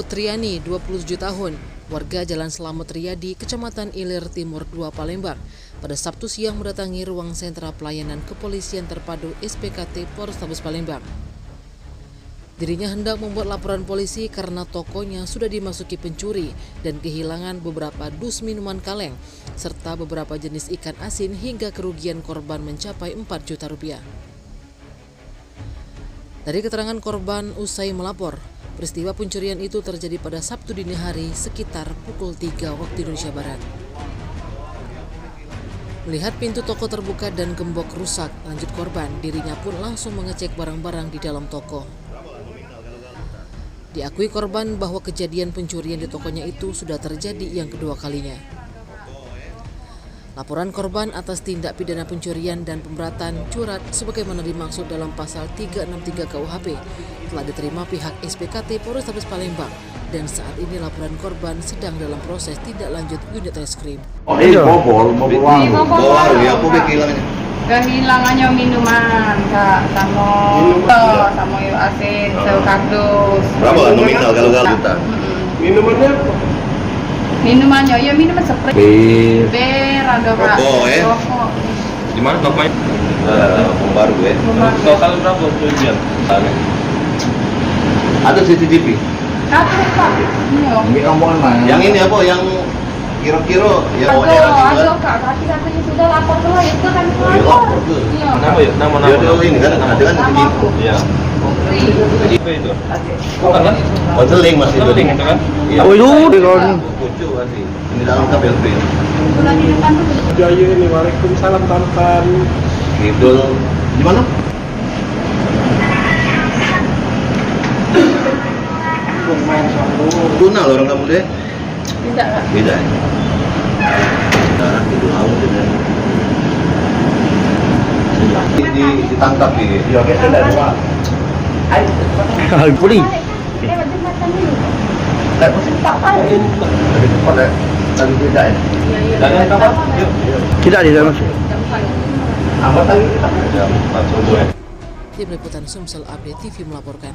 Triani, 27 tahun, warga Jalan Slamet Riyadi, Kecamatan Ilir Timur 2 Palembang, pada Sabtu siang mendatangi ruang sentra pelayanan kepolisian terpadu SPKT Polrestabes Palembang. Dirinya hendak membuat laporan polisi karena tokonya sudah dimasuki pencuri dan kehilangan beberapa dus minuman kaleng, serta beberapa jenis ikan asin hingga kerugian korban mencapai 4 juta rupiah. Dari keterangan korban usai melapor, peristiwa pencurian itu terjadi pada Sabtu dini hari sekitar pukul 3 waktu Indonesia Barat. Melihat pintu toko terbuka dan gembok rusak, lanjut korban, dirinya pun langsung mengecek barang-barang di dalam toko. Diakui korban bahwa kejadian pencurian di tokonya itu sudah terjadi yang kedua kalinya. Laporan korban atas tindak pidana pencurian dan pemberatan curat sebagaimana dimaksud dalam pasal 363 KUHP telah diterima pihak SPKT Polrestabes Palembang dan saat ini laporan korban sedang dalam proses tindak lanjut unit reskrim. Oh ini bobol ya, aku kehilangannya. Kehilangannya minuman, Kak, sama asin, kardus. Berapa nominal kalau juta? Minumannya apa? Minumannya, ya minuman spray. Bir, ada Kak. Rokok. Di mana tokonya? Baru ya. Total berapa pencurian? Ada CCTV? Ada Kak. Ini rombongan mana? Yang ini apa? Yang kira-kira yang ada Kak, katanya sudah lapor ke lain, itu kan lapor. Iya. Nama ya? Nama ini kan ada kan Namaku. Iya. Apa itu? Bukan kan? Modeling masih Modeling itu kan? Iya. Oh itu di kawan. Pucuk masih. Ini dalam KPLP. Bulan di depan dulu. Jaya ini, waalaikumsalam Tantan. Kidul di mana? Tuna loh orang kamu deh. Tidak Kak. Beda ya? Nah, itu laut gitu. Ditangkap di Puli. Tadi beda ya? Jangan kapan? Yuk. Tidak di dalam. Apa tadi? Ya, 4 subuh ya. Tim Liputan Sumsel Update TV melaporkan.